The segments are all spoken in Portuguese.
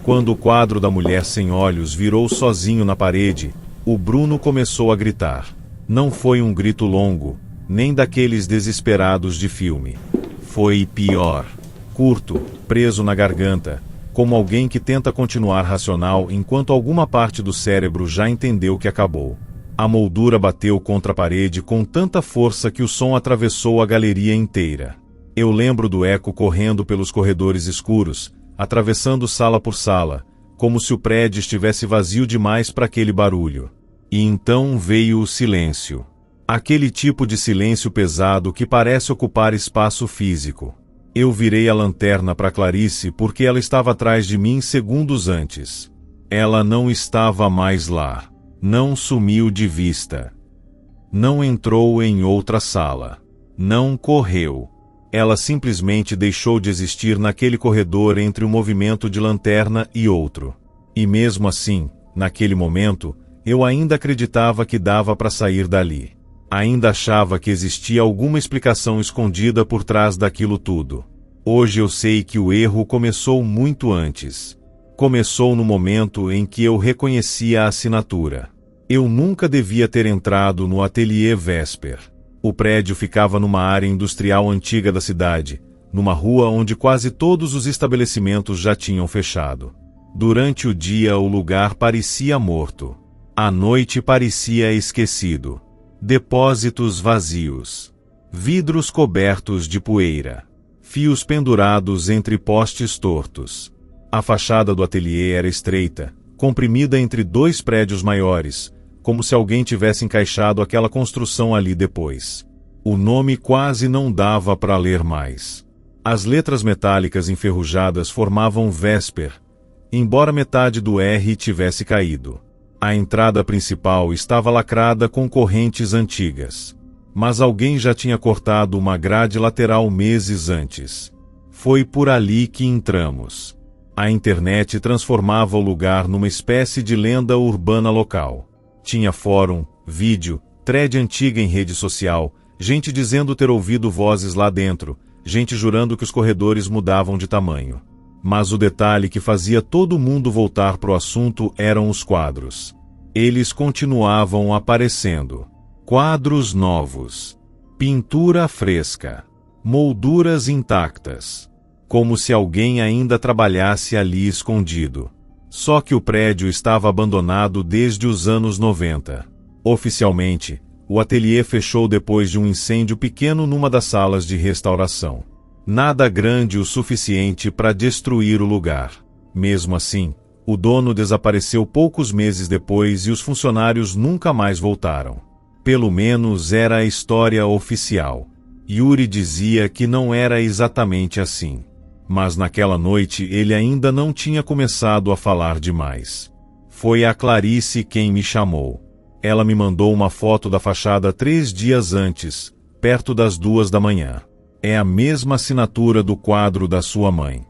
Quando o quadro da mulher sem olhos virou sozinho na parede, o Bruno começou a gritar. Não foi um grito longo, nem daqueles desesperados de filme. Foi pior. Curto, preso na garganta, como alguém que tenta continuar racional enquanto alguma parte do cérebro já entendeu que acabou. A moldura bateu contra a parede com tanta força que o som atravessou a galeria inteira. Eu lembro do eco correndo pelos corredores escuros, atravessando sala por sala, como se o prédio estivesse vazio demais para aquele barulho. E então veio o silêncio. Aquele tipo de silêncio pesado que parece ocupar espaço físico. Eu virei a lanterna para Clarice porque ela estava atrás de mim segundos antes. Ela não estava mais lá. Não sumiu de vista. Não entrou em outra sala. Não correu. Ela simplesmente deixou de existir naquele corredor entre um movimento de lanterna e outro. E mesmo assim, naquele momento, eu ainda acreditava que dava para sair dali. Ainda achava que existia alguma explicação escondida por trás daquilo tudo. Hoje eu sei que o erro começou muito antes. Começou no momento em que eu reconhecia a assinatura. Eu nunca devia ter entrado no ateliê Vesper. O prédio ficava numa área industrial antiga da cidade, numa rua onde quase todos os estabelecimentos já tinham fechado. Durante o dia o lugar parecia morto. À noite parecia esquecido. Depósitos vazios. Vidros cobertos de poeira. Fios pendurados entre postes tortos. A fachada do ateliê era estreita, comprimida entre dois prédios maiores, como se alguém tivesse encaixado aquela construção ali depois. O nome quase não dava para ler mais. As letras metálicas enferrujadas formavam Vesper, embora metade do R tivesse caído. A entrada principal estava lacrada com correntes antigas. Mas alguém já tinha cortado uma grade lateral meses antes. Foi por ali que entramos. A internet transformava o lugar numa espécie de lenda urbana local. Tinha fórum, vídeo, thread antiga em rede social, gente dizendo ter ouvido vozes lá dentro, gente jurando que os corredores mudavam de tamanho. Mas o detalhe que fazia todo mundo voltar pro assunto eram os quadros. Eles continuavam aparecendo. Quadros novos. Pintura fresca. Molduras intactas. Como se alguém ainda trabalhasse ali escondido. Só que o prédio estava abandonado desde os anos 90. Oficialmente, o ateliê fechou depois de um incêndio pequeno numa das salas de restauração. Nada grande o suficiente para destruir o lugar. Mesmo assim, o dono desapareceu poucos meses depois e os funcionários nunca mais voltaram. Pelo menos era a história oficial. Yuri dizia que não era exatamente assim. Mas naquela noite ele ainda não tinha começado a falar demais. Foi a Clarice quem me chamou. Ela me mandou uma foto da fachada 3 dias antes, perto das 2 da manhã. É a mesma assinatura do quadro da sua mãe.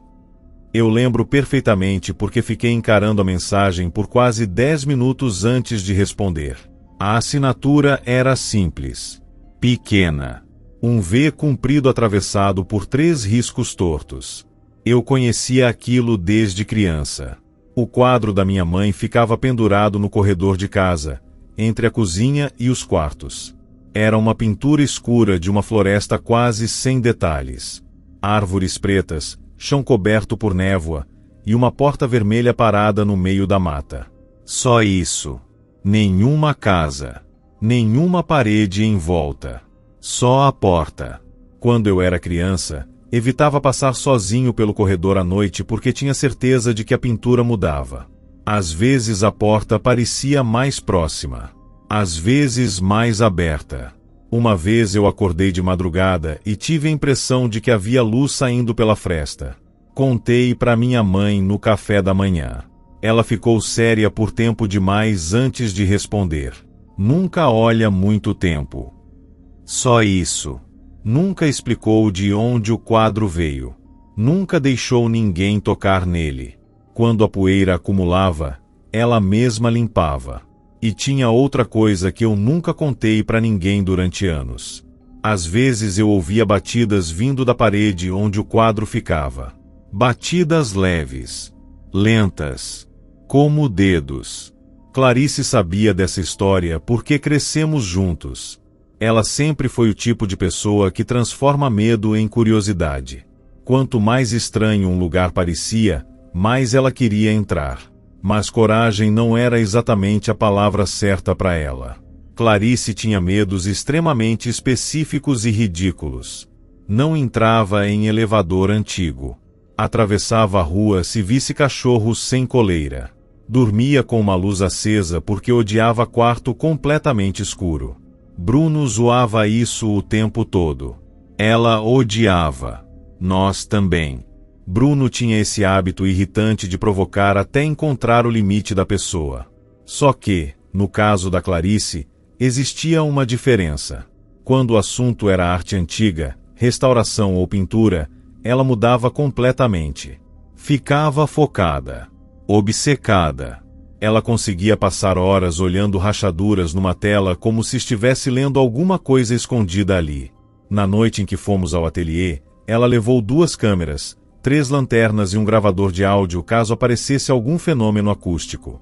Eu lembro perfeitamente porque fiquei encarando a mensagem por quase 10 minutos antes de responder. A assinatura era simples. Pequena. Um V comprido atravessado por 3 riscos tortos. Eu conhecia aquilo desde criança. O quadro da minha mãe ficava pendurado no corredor de casa, entre a cozinha e os quartos. Era uma pintura escura de uma floresta quase sem detalhes. Árvores pretas, chão coberto por névoa, e uma porta vermelha parada no meio da mata. Só isso. Nenhuma casa. Nenhuma parede em volta. Só a porta. Quando eu era criança, evitava passar sozinho pelo corredor à noite porque tinha certeza de que a pintura mudava. Às vezes a porta parecia mais próxima. Às vezes mais aberta. Uma vez eu acordei de madrugada e tive a impressão de que havia luz saindo pela fresta. Contei para minha mãe no café da manhã. Ela ficou séria por tempo demais antes de responder. Nunca olha muito tempo. Só isso. Nunca explicou de onde o quadro veio. Nunca deixou ninguém tocar nele. Quando a poeira acumulava, ela mesma limpava. E tinha outra coisa que eu nunca contei para ninguém durante anos. Às vezes eu ouvia batidas vindo da parede onde o quadro ficava. Batidas leves. lentas, como dedos. Clarice sabia dessa história porque crescemos juntos. Ela sempre foi o tipo de pessoa que transforma medo em curiosidade. Quanto mais estranho um lugar parecia, mais ela queria entrar. Mas coragem não era exatamente a palavra certa para ela. Clarice tinha medos extremamente específicos e ridículos. Não entrava em elevador antigo. Atravessava a rua se visse cachorros sem coleira. Dormia com uma luz acesa porque odiava quarto completamente escuro. Bruno zoava isso o tempo todo. Ela odiava. Nós também. Bruno tinha esse hábito irritante de provocar até encontrar o limite da pessoa. Só que, no caso da Clarice, existia uma diferença. Quando o assunto era arte antiga, restauração ou pintura, ela mudava completamente. Ficava focada, obcecada. Ela conseguia passar horas olhando rachaduras numa tela como se estivesse lendo alguma coisa escondida ali. Na noite em que fomos ao ateliê, ela levou 2 câmeras, 3 lanternas e um gravador de áudio caso aparecesse algum fenômeno acústico.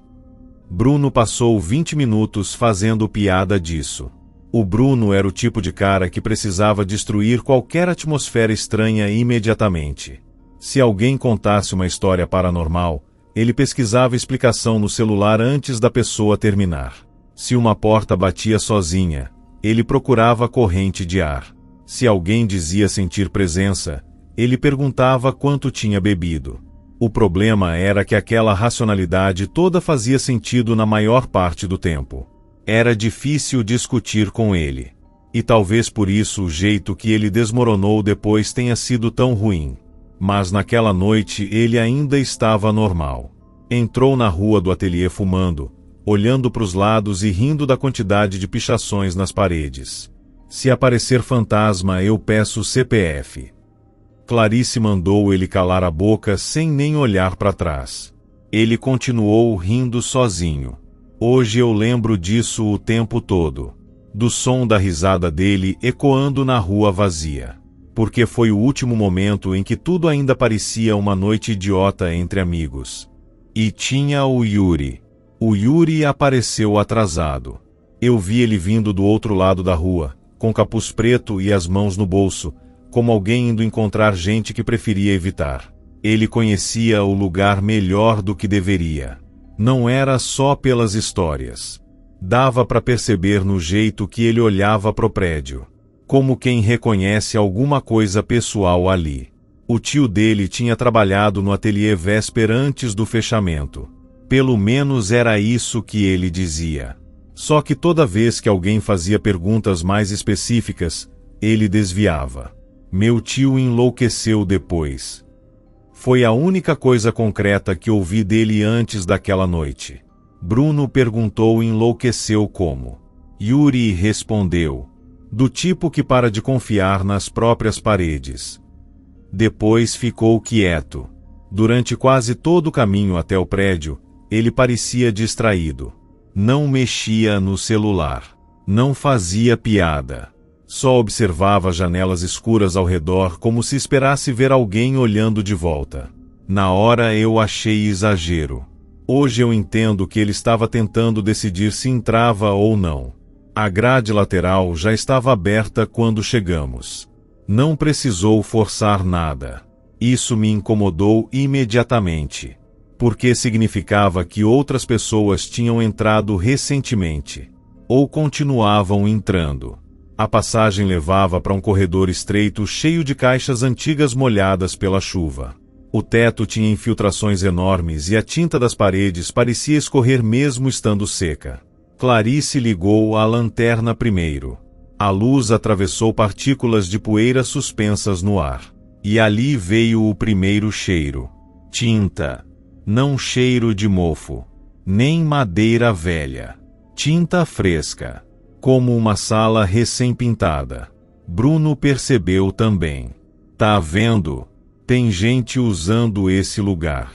Bruno passou 20 minutos fazendo piada disso. O Bruno era o tipo de cara que precisava destruir qualquer atmosfera estranha imediatamente. Se alguém contasse uma história paranormal, ele pesquisava explicação no celular antes da pessoa terminar. Se uma porta batia sozinha, ele procurava corrente de ar. Se alguém dizia sentir presença, ele perguntava quanto tinha bebido. O problema era que aquela racionalidade toda fazia sentido na maior parte do tempo. Era difícil discutir com ele. E talvez por isso o jeito que ele desmoronou depois tenha sido tão ruim. Mas naquela noite ele ainda estava normal. Entrou na rua do ateliê fumando, olhando para os lados e rindo da quantidade de pichações nas paredes. Se aparecer fantasma, eu peço CPF. Clarice mandou ele calar a boca sem nem olhar para trás. Ele continuou rindo sozinho. Hoje eu lembro disso o tempo todo. Do som da risada dele ecoando na rua vazia. Porque foi o último momento em que tudo ainda parecia uma noite idiota entre amigos. E tinha o Yuri. O Yuri apareceu atrasado. Eu vi ele vindo do outro lado da rua, com capuz preto e as mãos no bolso, como alguém indo encontrar gente que preferia evitar. Ele conhecia o lugar melhor do que deveria. Não era só pelas histórias. Dava para perceber no jeito que ele olhava pro prédio. Como quem reconhece alguma coisa pessoal ali. O tio dele tinha trabalhado no ateliê véspera antes do fechamento. Pelo menos era isso que ele dizia. Só que toda vez que alguém fazia perguntas mais específicas, ele desviava. Meu tio enlouqueceu depois. Foi a única coisa concreta que ouvi dele antes daquela noite. Bruno perguntou e enlouqueceu como. Yuri respondeu. Do tipo que para de confiar nas próprias paredes. Depois ficou quieto. Durante quase todo o caminho até o prédio, ele parecia distraído. Não mexia no celular. Não fazia piada. Só observava janelas escuras ao redor como se esperasse ver alguém olhando de volta. Na hora eu achei exagero. Hoje eu entendo que ele estava tentando decidir se entrava ou não. A grade lateral já estava aberta quando chegamos. Não precisou forçar nada. Isso me incomodou imediatamente. Porque significava que outras pessoas tinham entrado recentemente. Ou continuavam entrando. A passagem levava para um corredor estreito cheio de caixas antigas molhadas pela chuva. O teto tinha infiltrações enormes e a tinta das paredes parecia escorrer mesmo estando seca. Clarice ligou a lanterna primeiro. A luz atravessou partículas de poeira suspensas no ar. E ali veio o primeiro cheiro. Tinta. Não cheiro de mofo. Nem madeira velha. Tinta fresca. Como uma sala recém-pintada. Bruno percebeu também. Tá vendo? Tem gente usando esse lugar.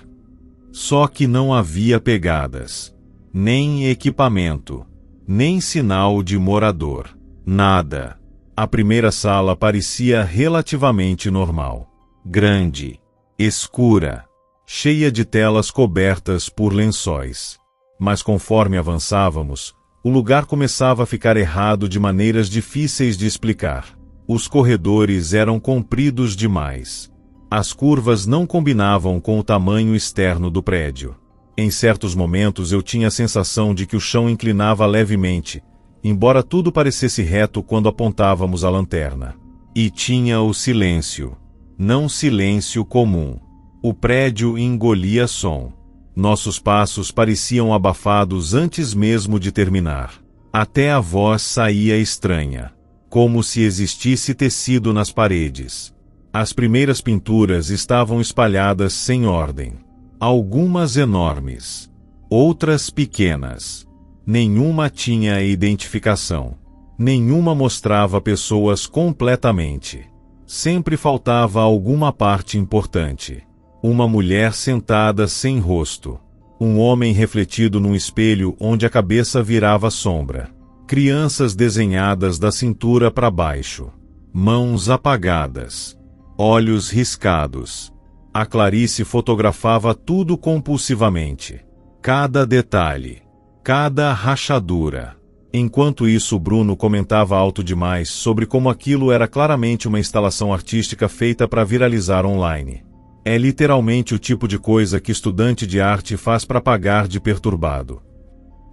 Só que não havia pegadas. Nem equipamento. Nem sinal de morador. Nada. A primeira sala parecia relativamente normal. Grande. Escura. cheia de telas cobertas por lençóis. Mas conforme avançávamos, o lugar começava a ficar errado de maneiras difíceis de explicar. Os corredores eram compridos demais. As curvas não combinavam com o tamanho externo do prédio. Em certos momentos eu tinha a sensação de que o chão inclinava levemente, embora tudo parecesse reto quando apontávamos a lanterna. E tinha o silêncio. Não silêncio comum. O prédio engolia som. Nossos passos pareciam abafados antes mesmo de terminar. Até a voz saía estranha, como se existisse tecido nas paredes. As primeiras pinturas estavam espalhadas sem ordem. Algumas enormes, outras pequenas. Nenhuma tinha identificação. Nenhuma mostrava pessoas completamente. Sempre faltava alguma parte importante. Uma mulher sentada sem rosto. Um homem refletido num espelho onde a cabeça virava sombra. Crianças desenhadas da cintura para baixo. Mãos apagadas. Olhos riscados. A Clarice fotografava tudo compulsivamente. Cada detalhe. Cada rachadura. Enquanto isso, Bruno comentava alto demais sobre como aquilo era claramente uma instalação artística feita para viralizar online. É literalmente o tipo de coisa que estudante de arte faz para pagar de perturbado.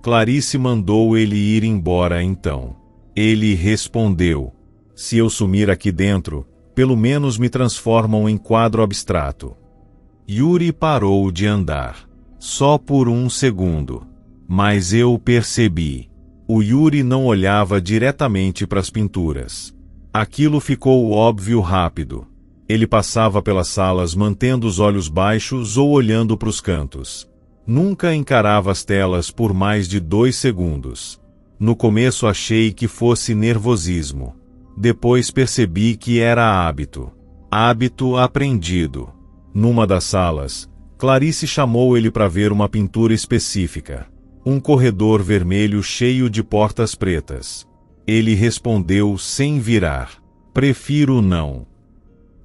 Clarice mandou ele ir embora então. Ele respondeu: se eu sumir aqui dentro, pelo menos me transformam em quadro abstrato. Yuri parou de andar. Só por um segundo. Mas eu percebi. O Yuri não olhava diretamente para as pinturas. Aquilo ficou óbvio rápido. Ele passava pelas salas mantendo os olhos baixos ou olhando para os cantos. Nunca encarava as telas por mais de 2 segundos. No começo achei que fosse nervosismo. Depois percebi que era hábito. Hábito aprendido. Numa das salas, Clarice chamou ele para ver uma pintura específica. Um corredor vermelho cheio de portas pretas. Ele respondeu sem virar: prefiro não.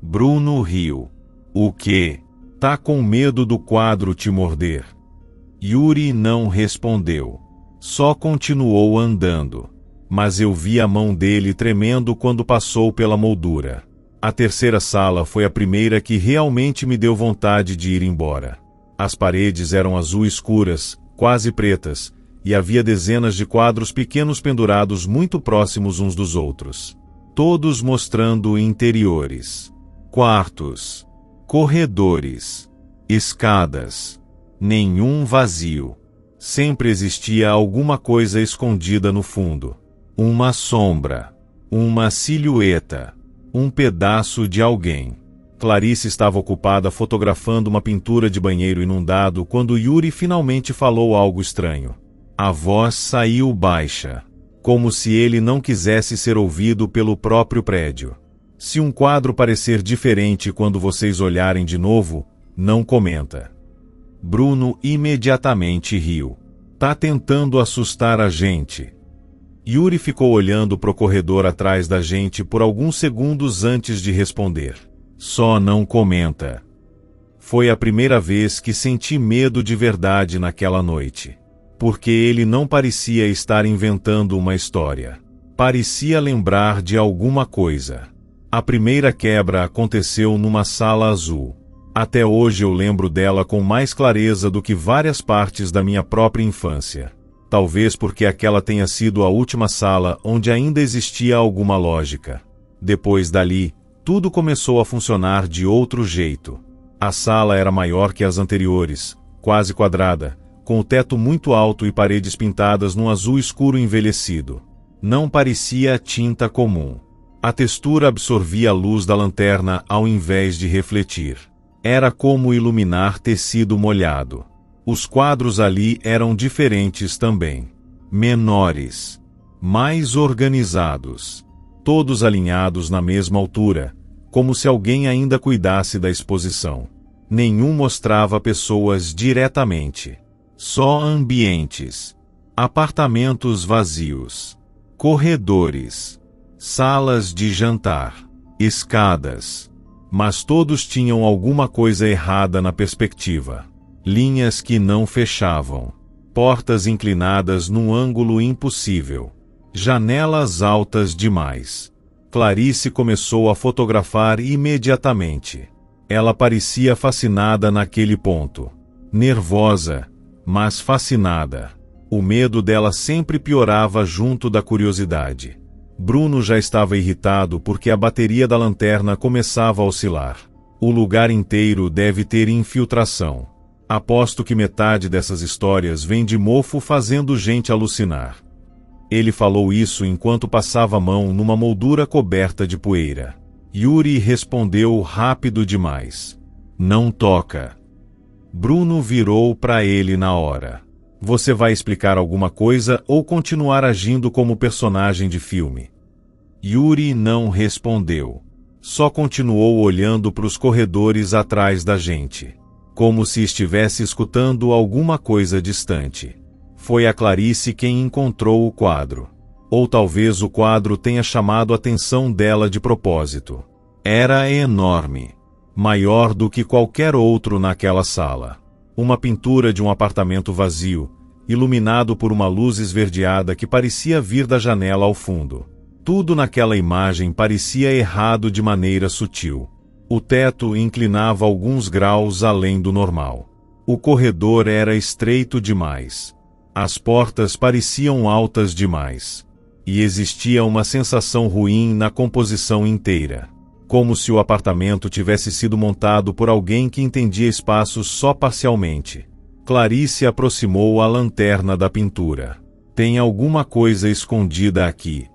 Bruno riu. O quê? Tá com medo do quadro te morder? Yuri não respondeu. Só continuou andando. Mas eu vi a mão dele tremendo quando passou pela moldura. A terceira sala foi a primeira que realmente me deu vontade de ir embora. As paredes eram azul escuras, quase pretas, e havia dezenas de quadros pequenos pendurados muito próximos uns dos outros. Todos mostrando interiores. Quartos. Corredores. Escadas. Nenhum vazio. Sempre existia alguma coisa escondida no fundo. Uma sombra. Uma silhueta. Um pedaço de alguém. Clarice estava ocupada fotografando uma pintura de banheiro inundado quando Yuri finalmente falou algo estranho. A voz saiu baixa, como se ele não quisesse ser ouvido pelo próprio prédio. Se um quadro parecer diferente quando vocês olharem de novo, não comenta. Bruno imediatamente riu. Tá tentando assustar a gente. Yuri ficou olhando pro corredor atrás da gente por alguns segundos antes de responder. Só não comenta. Foi a primeira vez que senti medo de verdade naquela noite. Porque ele não parecia estar inventando uma história. Parecia lembrar de alguma coisa. A primeira quebra aconteceu numa sala azul. Até hoje eu lembro dela com mais clareza do que várias partes da minha própria infância. Talvez porque aquela tenha sido a última sala onde ainda existia alguma lógica. Depois dali, tudo começou a funcionar de outro jeito. A sala era maior que as anteriores, quase quadrada, com o teto muito alto e paredes pintadas num azul escuro envelhecido. Não parecia tinta comum. A textura absorvia a luz da lanterna ao invés de refletir. Era como iluminar tecido molhado. Os quadros ali eram diferentes também. Menores. Mais organizados. Todos alinhados na mesma altura, como se alguém ainda cuidasse da exposição. Nenhum mostrava pessoas diretamente. Só ambientes. Apartamentos vazios. Corredores. Salas de jantar. Escadas. Mas todos tinham alguma coisa errada na perspectiva. Linhas que não fechavam. Portas inclinadas num ângulo impossível. Janelas altas demais. Clarice começou a fotografar imediatamente. Ela parecia fascinada naquele ponto. Nervosa, mas fascinada. O medo dela sempre piorava junto da curiosidade. Bruno já estava irritado porque a bateria da lanterna começava a oscilar. O lugar inteiro deve ter infiltração. Aposto que metade dessas histórias vem de mofo fazendo gente alucinar. Ele falou isso enquanto passava a mão numa moldura coberta de poeira. Yuri respondeu rápido demais. Não toca. Bruno virou para ele na hora. Você vai explicar alguma coisa ou continuar agindo como personagem de filme? Yuri não respondeu. Só continuou olhando para os corredores atrás da gente. Como se estivesse escutando alguma coisa distante. Foi a Clarice quem encontrou o quadro. Ou talvez o quadro tenha chamado a atenção dela de propósito. Era enorme. Maior do que qualquer outro naquela sala. Uma pintura de um apartamento vazio, iluminado por uma luz esverdeada que parecia vir da janela ao fundo. Tudo naquela imagem parecia errado de maneira sutil. O teto inclinava alguns graus além do normal. O corredor era estreito demais. As portas pareciam altas demais. E existia uma sensação ruim na composição inteira. Como se o apartamento tivesse sido montado por alguém que entendia espaços só parcialmente. Clarice aproximou a lanterna da pintura. Tem alguma coisa escondida aqui.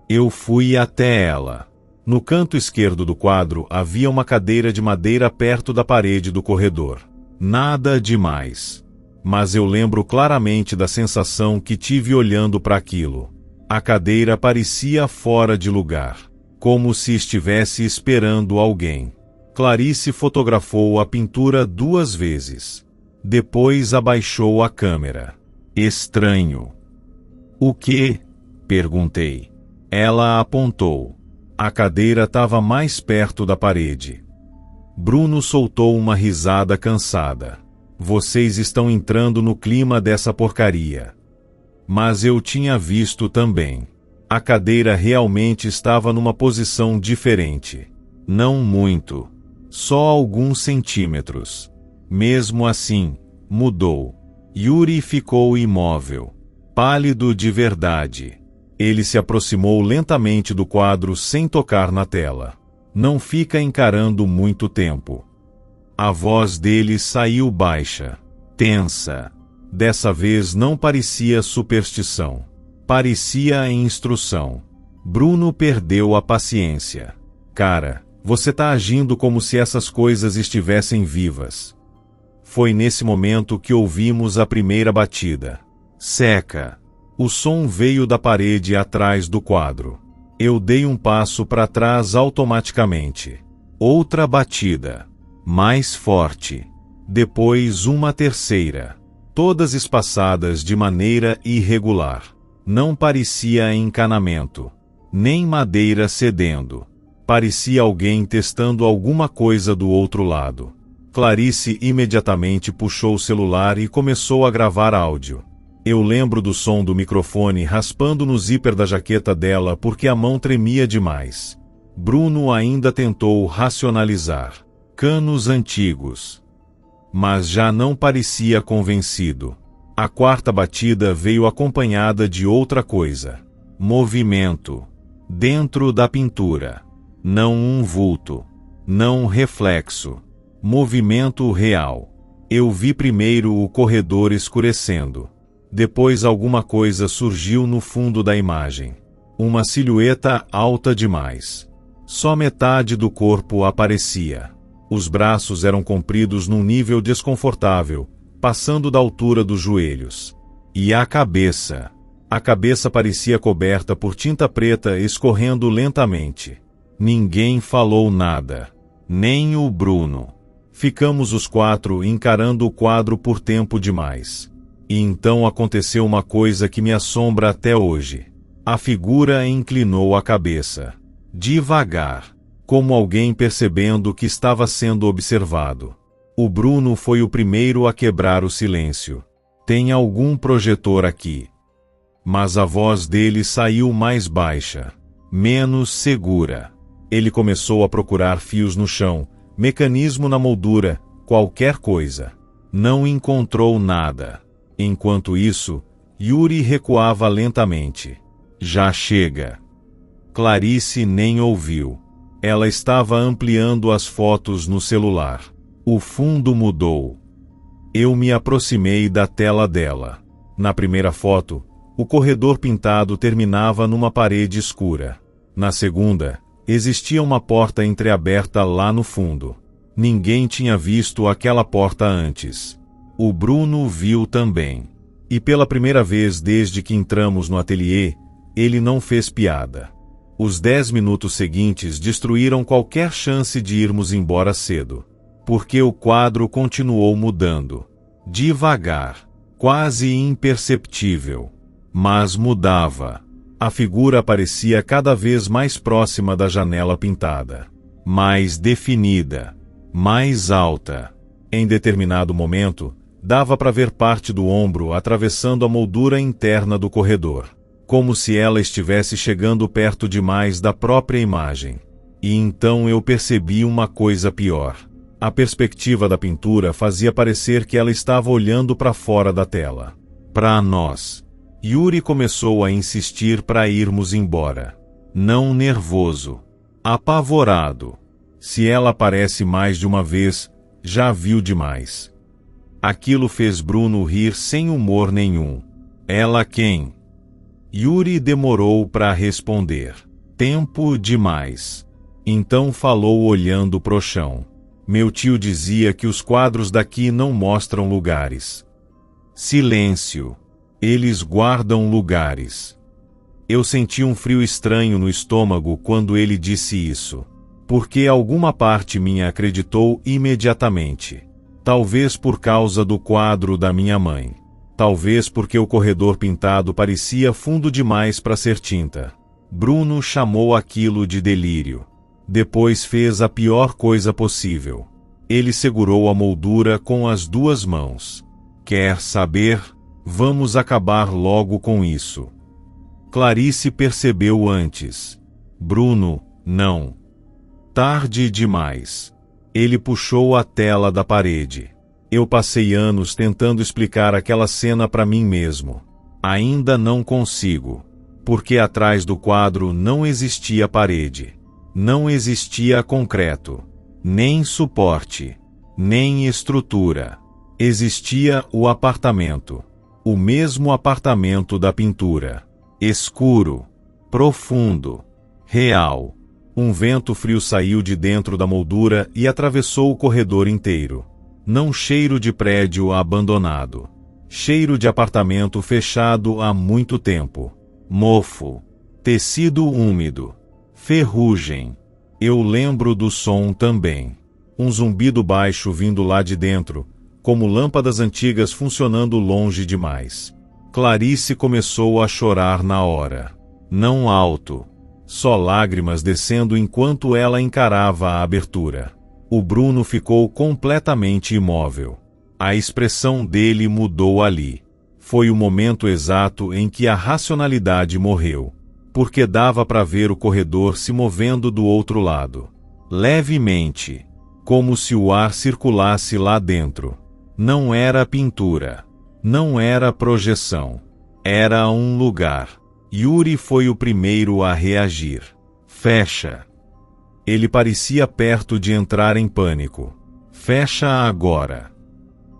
Eu fui até ela. No canto esquerdo do quadro havia uma cadeira de madeira perto da parede do corredor. Nada demais. Mas eu lembro claramente da sensação que tive olhando para aquilo. A cadeira parecia fora de lugar. Como se estivesse esperando alguém. Clarice fotografou a pintura 2 vezes. Depois abaixou a câmera. Estranho. O quê? Perguntei. Ela apontou. A cadeira estava mais perto da parede. Bruno soltou uma risada cansada. Vocês estão entrando no clima dessa porcaria. Mas eu tinha visto também. A cadeira realmente estava numa posição diferente. Não muito. Só alguns centímetros. Mesmo assim, mudou. Yuri ficou imóvel. Pálido de verdade. Ele se aproximou lentamente do quadro sem tocar na tela. Não fica encarando muito tempo. A voz dele saiu baixa. Tensa. Dessa vez não parecia superstição. Parecia instrução. Bruno perdeu a paciência. Cara, você tá agindo como se essas coisas estivessem vivas. Foi nesse momento que ouvimos a primeira batida. Seca. O som veio da parede atrás do quadro. Eu dei um passo para trás automaticamente. Outra batida. Mais forte. Depois uma terceira. Todas espaçadas de maneira irregular. Não parecia encanamento, nem madeira cedendo. Parecia alguém testando alguma coisa do outro lado. Clarice imediatamente puxou o celular e começou a gravar áudio. Eu lembro do som do microfone raspando no zíper da jaqueta dela porque a mão tremia demais. Bruno ainda tentou racionalizar. Canos antigos. Mas já não parecia convencido. A quarta batida veio acompanhada de outra coisa. Movimento. Dentro da pintura. Não um vulto. Não reflexo. Movimento real. Eu vi primeiro o corredor escurecendo. Depois alguma coisa surgiu no fundo da imagem. Uma silhueta alta demais. Só metade do corpo aparecia. Os braços eram compridos num nível desconfortável, passando da altura dos joelhos. E a cabeça. A cabeça parecia coberta por tinta preta escorrendo lentamente. Ninguém falou nada. Nem o Bruno. Ficamos os 4 encarando o quadro por tempo demais. E então aconteceu uma coisa que me assombra até hoje. A figura inclinou a cabeça. Devagar. como alguém percebendo que estava sendo observado. O Bruno foi o primeiro a quebrar o silêncio. Tem algum projetor aqui? Mas a voz dele saiu mais baixa, menos segura. Ele começou a procurar fios no chão, mecanismo na moldura, qualquer coisa. Não encontrou nada. Enquanto isso, Yuri recuava lentamente. Já chega. Clarice nem ouviu. Ela estava ampliando as fotos no celular. O fundo mudou. Eu me aproximei da tela dela. Na primeira foto, o corredor pintado terminava numa parede escura. Na segunda, existia uma porta entreaberta lá no fundo. Ninguém tinha visto aquela porta antes. O Bruno viu também. E pela primeira vez desde que entramos no ateliê, ele não fez piada. Os 10 minutos seguintes destruíram qualquer chance de irmos embora cedo. Porque o quadro continuou mudando. Devagar. Quase imperceptível. Mas mudava. A figura parecia cada vez mais próxima da janela pintada. Mais definida. Mais alta. Em determinado momento, dava para ver parte do ombro atravessando a moldura interna do corredor. Como se ela estivesse chegando perto demais da própria imagem. E então eu percebi uma coisa pior. A perspectiva da pintura fazia parecer que ela estava olhando para fora da tela. Para nós. Yuri começou a insistir para irmos embora. Não nervoso. Apavorado. Se ela aparece mais de uma vez, já viu demais. Aquilo fez Bruno rir sem humor nenhum. Ela quem? Yuri demorou para responder. Tempo demais. Então falou olhando pro chão. Meu tio dizia que os quadros daqui não mostram lugares. Silêncio. Eles guardam lugares. Eu senti um frio estranho no estômago quando ele disse isso. Porque alguma parte minha acreditou imediatamente. Talvez por causa do quadro da minha mãe. Talvez porque o corredor pintado parecia fundo demais para ser tinta. Bruno chamou aquilo de delírio. Depois fez a pior coisa possível. Ele segurou a moldura com as 2 mãos. Quer saber? Vamos acabar logo com isso. Clarice percebeu antes. Bruno, não. Tarde demais. Ele puxou a tela da parede. Eu passei anos tentando explicar aquela cena para mim mesmo. Ainda não consigo. Porque atrás do quadro não existia parede. Não existia concreto. Nem suporte. Nem estrutura. Existia o apartamento. O mesmo apartamento da pintura. Escuro. Profundo. Real. Um vento frio saiu de dentro da moldura e atravessou o corredor inteiro. Não cheiro de prédio abandonado. Cheiro de apartamento fechado há muito tempo. Mofo. Tecido úmido. Ferrugem. Eu lembro do som também. Um zumbido baixo vindo lá de dentro, como lâmpadas antigas funcionando longe demais. Clarice começou a chorar na hora. Não alto. Só lágrimas descendo enquanto ela encarava a abertura. O Bruno ficou completamente imóvel. A expressão dele mudou ali. Foi o momento exato em que a racionalidade morreu. Porque dava para ver o corredor se movendo do outro lado. Levemente. Como se o ar circulasse lá dentro. Não era pintura. Não era projeção. Era um lugar. Yuri foi o primeiro a reagir. Fecha. Ele parecia perto de entrar em pânico. Fecha agora.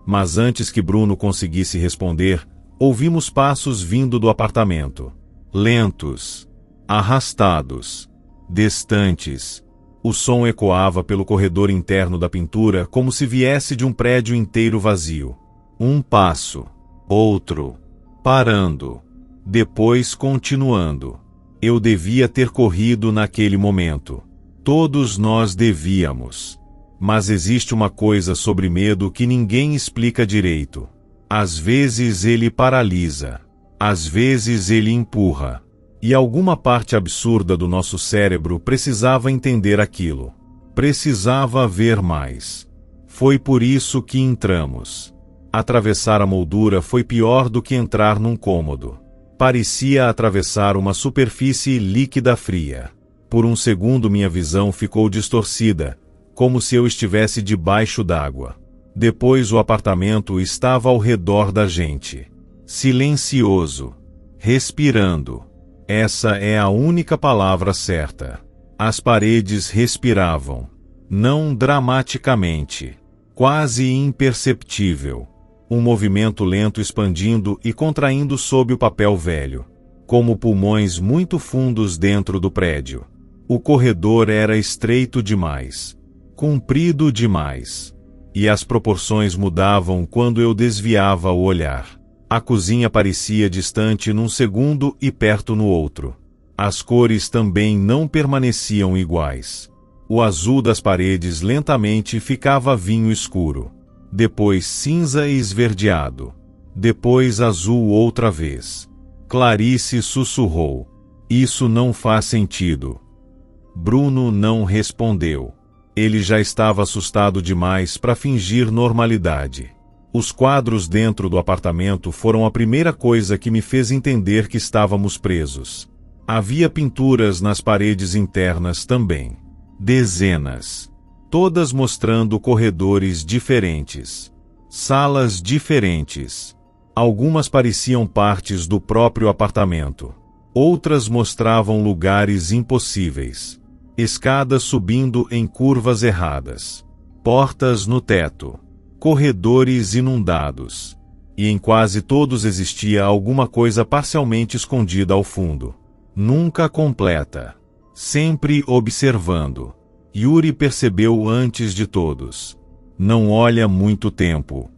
Mas antes que Bruno conseguisse responder, ouvimos passos vindo do apartamento. Lentos. Arrastados. Distantes. O som ecoava pelo corredor interno da pintura como se viesse de um prédio inteiro vazio. Um passo. Outro. Parando. Depois continuando. Eu devia ter corrido naquele momento. Todos nós devíamos. Mas existe uma coisa sobre medo que ninguém explica direito. Às vezes ele paralisa. Às vezes ele empurra. E alguma parte absurda do nosso cérebro precisava entender aquilo. Precisava ver mais. Foi por isso que entramos. Atravessar a moldura foi pior do que entrar num cômodo. Parecia atravessar uma superfície líquida fria. Por um segundo minha visão ficou distorcida, como se eu estivesse debaixo d'água. Depois o apartamento estava ao redor da gente. Silencioso. Respirando. Essa é a única palavra certa. As paredes respiravam. Não dramaticamente. Quase imperceptível. Um movimento lento expandindo e contraindo sob o papel velho. Como pulmões muito fundos dentro do prédio. O corredor era estreito demais. Comprido demais. E as proporções mudavam quando eu desviava o olhar. A cozinha parecia distante num segundo e perto no outro. As cores também não permaneciam iguais. O azul das paredes lentamente ficava vinho escuro. Depois cinza e esverdeado. Depois azul outra vez. Clarice sussurrou. Isso não faz sentido. Bruno não respondeu. Ele já estava assustado demais para fingir normalidade. Os quadros dentro do apartamento foram a primeira coisa que me fez entender que estávamos presos. Havia pinturas nas paredes internas também. Dezenas. Todas mostrando corredores diferentes. Salas diferentes. Algumas pareciam partes do próprio apartamento. Outras mostravam lugares impossíveis. Escadas subindo em curvas erradas. Portas no teto. Corredores inundados. E em quase todos existia alguma coisa parcialmente escondida ao fundo. Nunca completa. Sempre observando. Yuri percebeu antes de todos. Não olha muito tempo.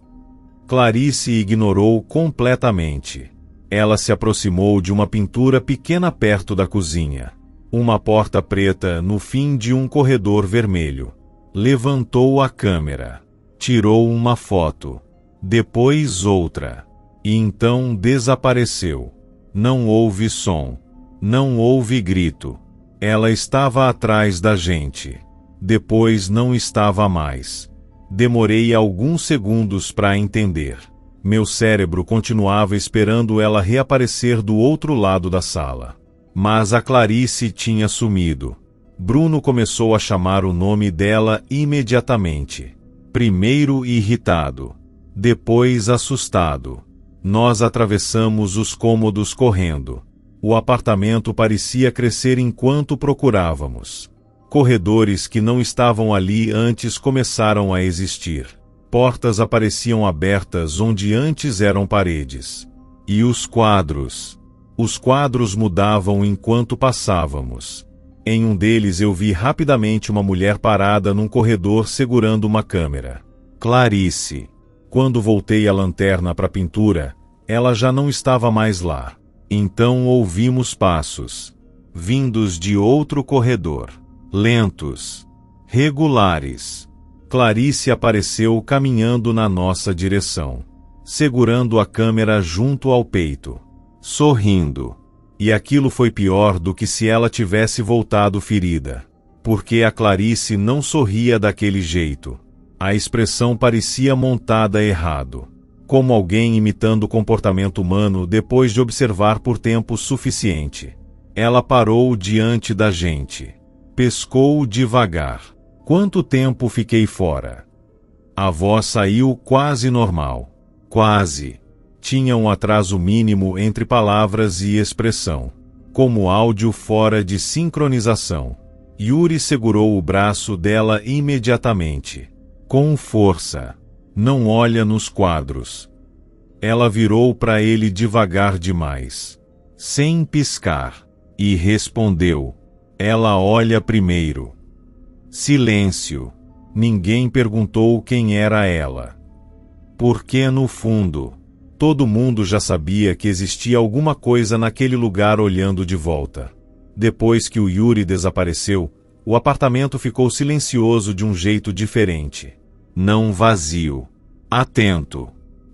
Clarice ignorou completamente. Ela se aproximou de uma pintura pequena perto da cozinha. Uma porta preta no fim de um corredor vermelho. Levantou a câmera. Tirou uma foto. Depois outra. E então desapareceu. Não houve som. Não houve grito. Ela estava atrás da gente. Depois não estava mais. Demorei alguns segundos para entender. Meu cérebro continuava esperando ela reaparecer do outro lado da sala. Mas a Clarice tinha sumido. Bruno começou a chamar o nome dela imediatamente. Primeiro irritado. Depois assustado. Nós atravessamos os cômodos correndo. O apartamento parecia crescer enquanto procurávamos. Corredores que não estavam ali antes começaram a existir. Portas apareciam abertas onde antes eram paredes. E os quadros? Os quadros mudavam enquanto passávamos. Em um deles eu vi rapidamente uma mulher parada num corredor segurando uma câmera. Clarice. Quando voltei a lanterna para a pintura, ela já não estava mais lá. Então ouvimos passos. Vindos de outro corredor. Lentos. Regulares. Clarice apareceu caminhando na nossa direção. Segurando a câmera junto ao peito. Sorrindo. E aquilo foi pior do que se ela tivesse voltado ferida. Porque a Clarice não sorria daquele jeito. A expressão parecia montada errado. Como alguém imitando o comportamento humano depois de observar por tempo suficiente. Ela parou diante da gente. Pescou devagar. Quanto tempo fiquei fora? A voz saiu quase normal. Quase. Tinha um atraso mínimo entre palavras e expressão. Como áudio fora de sincronização. Yuri segurou o braço dela imediatamente. Com força. Não olha nos quadros. Ela virou para ele devagar demais. Sem piscar. E respondeu. Ela olha primeiro. Silêncio. Ninguém perguntou quem era ela. Porque no fundo, todo mundo já sabia que existia alguma coisa naquele lugar olhando de volta. Depois que o Yuri desapareceu, o apartamento ficou silencioso de um jeito diferente. Não vazio. Atento.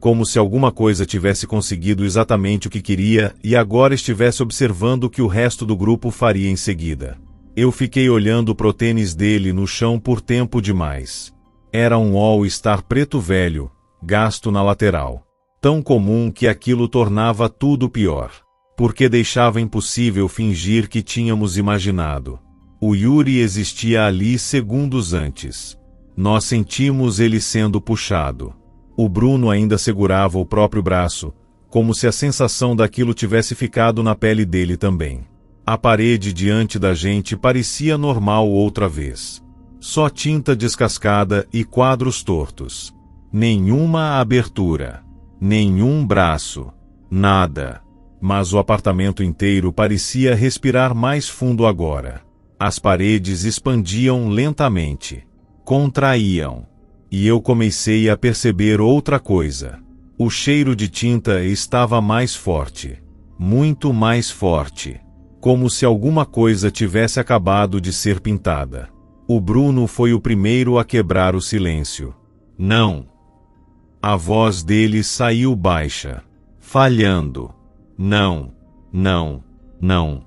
como se alguma coisa tivesse conseguido exatamente o que queria e agora estivesse observando o que o resto do grupo faria em seguida. Eu fiquei olhando pro tênis dele no chão por tempo demais. Era um All-Star preto velho, gasto na lateral. Tão comum que aquilo tornava tudo pior. Porque deixava impossível fingir que tínhamos imaginado. O Yuri existia ali segundos antes. Nós sentimos ele sendo puxado. O Bruno ainda segurava o próprio braço, como se a sensação daquilo tivesse ficado na pele dele também. A parede diante da gente parecia normal outra vez. Só tinta descascada e quadros tortos. Nenhuma abertura. Nenhum braço. Nada. Mas o apartamento inteiro parecia respirar mais fundo agora. As paredes expandiam lentamente. Contraíam. E eu comecei a perceber outra coisa. O cheiro de tinta estava mais forte. Muito mais forte. Como se alguma coisa tivesse acabado de ser pintada. O Bruno foi o primeiro a quebrar o silêncio. Não. A voz dele saiu baixa. Falhando. Não. Não. Não.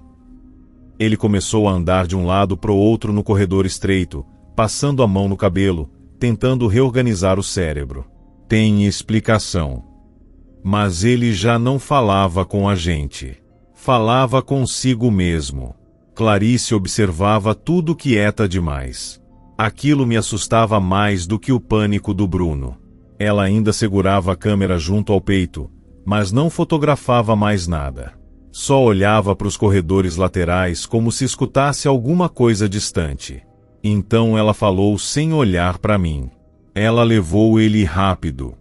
Ele começou a andar de um lado para o outro no corredor estreito, passando a mão no cabelo, tentando reorganizar o cérebro. Tem explicação. Mas ele já não falava com a gente. Falava consigo mesmo. Clarice observava tudo quieta demais. Aquilo me assustava mais do que o pânico do Bruno. Ela ainda segurava a câmera junto ao peito, mas não fotografava mais nada. Só olhava para os corredores laterais como se escutasse alguma coisa distante. Então ela falou sem olhar para mim. Ela levou ele rápido.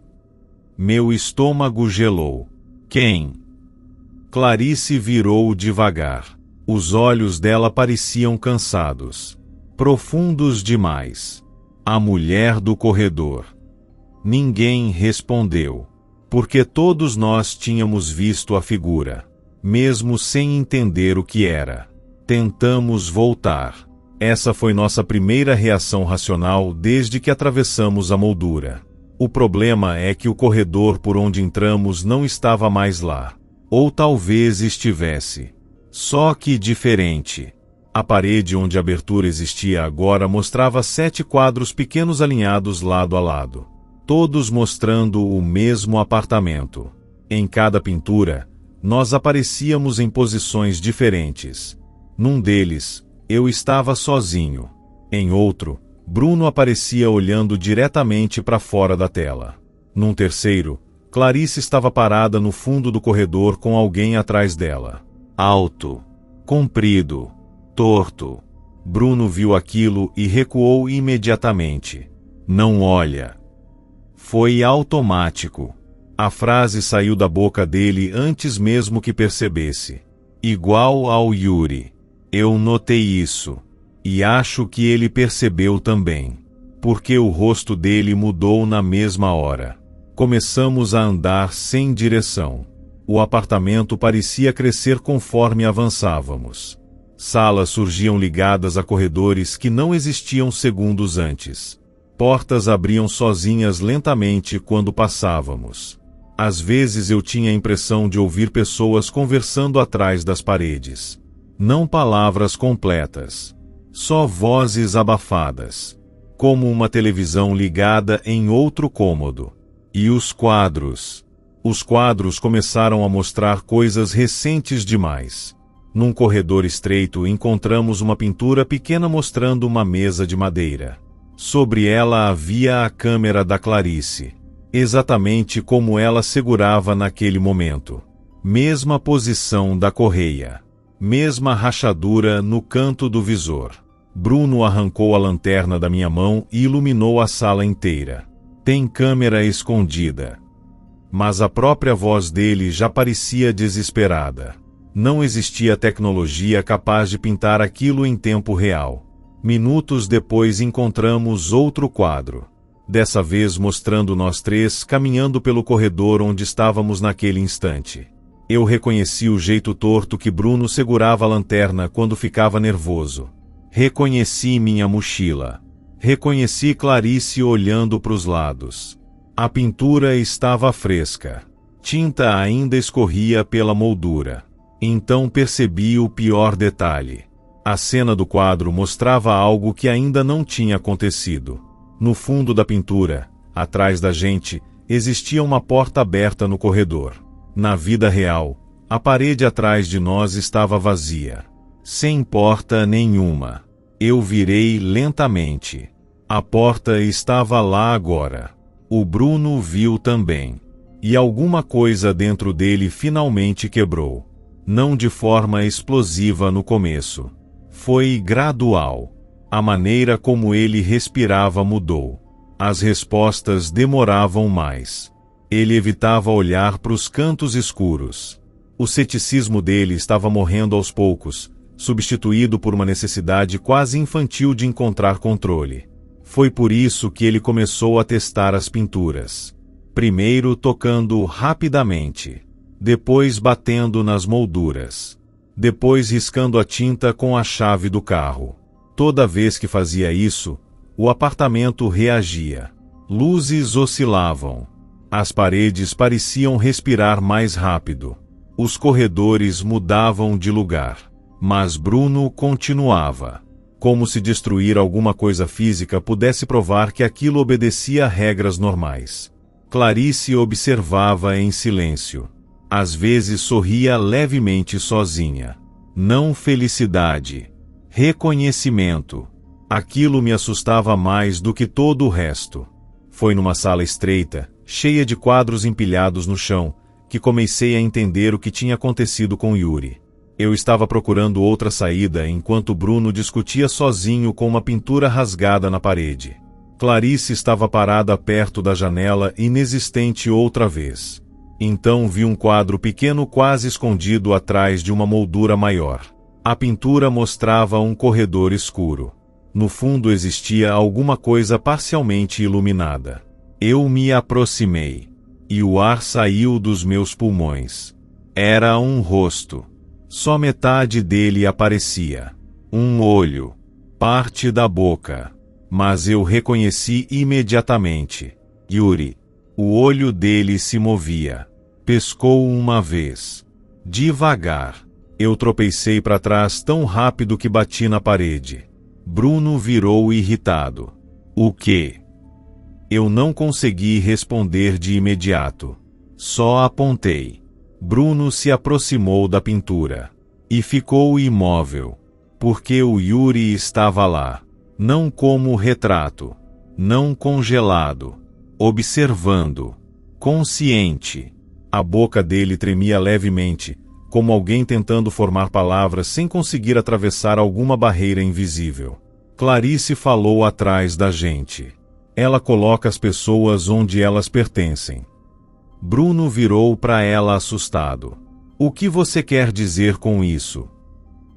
Meu estômago gelou. Quem? Clarice virou devagar. Os olhos dela pareciam cansados. Profundos demais. A mulher do corredor. Ninguém respondeu. Porque todos nós tínhamos visto a figura. Mesmo sem entender o que era. Tentamos voltar. Essa foi nossa primeira reação racional desde que atravessamos a moldura. O problema é que o corredor por onde entramos não estava mais lá. Ou talvez estivesse. Só que diferente. A parede onde a abertura existia agora mostrava 7 quadros pequenos alinhados lado a lado. Todos mostrando o mesmo apartamento. Em cada pintura, nós aparecíamos em posições diferentes. Num deles, eu estava sozinho. Em outro, Bruno aparecia olhando diretamente para fora da tela. Num terceiro, Clarice estava parada no fundo do corredor com alguém atrás dela. Alto, comprido, torto. Bruno viu aquilo e recuou imediatamente. Não olha. Foi automático. A frase saiu da boca dele antes mesmo que percebesse. Igual ao Yuri. Eu notei isso. E acho que ele percebeu também. Porque o rosto dele mudou na mesma hora. Começamos a andar sem direção. O apartamento parecia crescer conforme avançávamos. Salas surgiam ligadas a corredores que não existiam segundos antes. Portas abriam sozinhas lentamente quando passávamos. Às vezes eu tinha a impressão de ouvir pessoas conversando atrás das paredes. Não palavras completas. Só vozes abafadas. Como uma televisão ligada em outro cômodo. E os quadros? Os quadros começaram a mostrar coisas recentes demais. Num corredor estreito encontramos uma pintura pequena mostrando uma mesa de madeira. Sobre ela havia a câmera da Clarice. Exatamente como ela segurava naquele momento. Mesma posição da correia. Mesma rachadura no canto do visor. Bruno arrancou a lanterna da minha mão e iluminou a sala inteira. Tem câmera escondida. Mas a própria voz dele já parecia desesperada. Não existia tecnologia capaz de pintar aquilo em tempo real. Minutos depois encontramos outro quadro. Dessa vez mostrando nós três caminhando pelo corredor onde estávamos naquele instante. Eu reconheci o jeito torto que Bruno segurava a lanterna quando ficava nervoso. Reconheci minha mochila. Reconheci Clarice olhando para os lados. A pintura estava fresca. Tinta ainda escorria pela moldura. Então percebi o pior detalhe. A cena do quadro mostrava algo que ainda não tinha acontecido. No fundo da pintura, atrás da gente, existia uma porta aberta no corredor. Na vida real, a parede atrás de nós estava vazia. Sem porta nenhuma. Eu virei lentamente. A porta estava lá agora. O Bruno viu também. E alguma coisa dentro dele finalmente quebrou. Não de forma explosiva no começo. Foi gradual. A maneira como ele respirava mudou. As respostas demoravam mais. Ele evitava olhar para os cantos escuros. O ceticismo dele estava morrendo aos poucos, substituído por uma necessidade quase infantil de encontrar controle. Foi por isso que ele começou a testar as pinturas. Primeiro tocando rapidamente, depois batendo nas molduras, depois riscando a tinta com a chave do carro. Toda vez que fazia isso, o apartamento reagia. Luzes oscilavam. As paredes pareciam respirar mais rápido. Os corredores mudavam de lugar. Mas Bruno continuava. Como se destruir alguma coisa física pudesse provar que aquilo obedecia a regras normais. Clarice observava em silêncio. Às vezes sorria levemente sozinha. Não felicidade. Reconhecimento. Aquilo me assustava mais do que todo o resto. Foi numa sala estreita, cheia de quadros empilhados no chão, que comecei a entender o que tinha acontecido com Yuri. Eu estava procurando outra saída enquanto Bruno discutia sozinho com uma pintura rasgada na parede. Clarice estava parada perto da janela, inexistente outra vez. Então vi um quadro pequeno quase escondido atrás de uma moldura maior. A pintura mostrava um corredor escuro. No fundo existia alguma coisa parcialmente iluminada. Eu me aproximei. E o ar saiu dos meus pulmões. Era um rosto. Só metade dele aparecia. Um olho. Parte da boca. Mas eu reconheci imediatamente. Yuri. O olho dele se movia. Pescou uma vez. Devagar. Eu tropecei para trás tão rápido que bati na parede. Bruno virou irritado. O quê? Eu não consegui responder de imediato. Só apontei. Bruno se aproximou da pintura. E ficou imóvel. Porque o Yuri estava lá. Não como retrato. Não congelado. Observando. Consciente. A boca dele tremia levemente, como alguém tentando formar palavras sem conseguir atravessar alguma barreira invisível. Clarice falou atrás da gente. Ela coloca as pessoas onde elas pertencem. Bruno virou para ela assustado. O que você quer dizer com isso?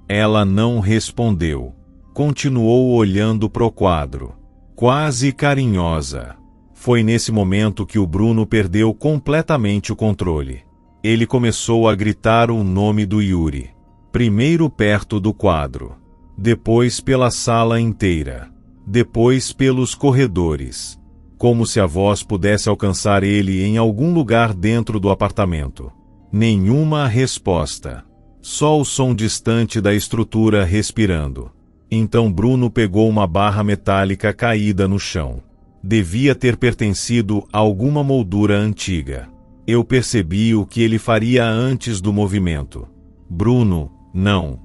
Ela não respondeu. Continuou olhando pro quadro. Quase carinhosa. Foi nesse momento que o Bruno perdeu completamente o controle. Ele começou a gritar o nome do Yuri. Primeiro perto do quadro. Depois pela sala inteira. Depois pelos corredores. Como se a voz pudesse alcançar ele em algum lugar dentro do apartamento. Nenhuma resposta. Só o som distante da estrutura respirando. Então Bruno pegou uma barra metálica caída no chão. Devia ter pertencido a alguma moldura antiga. Eu percebi o que ele faria antes do movimento. Bruno, não.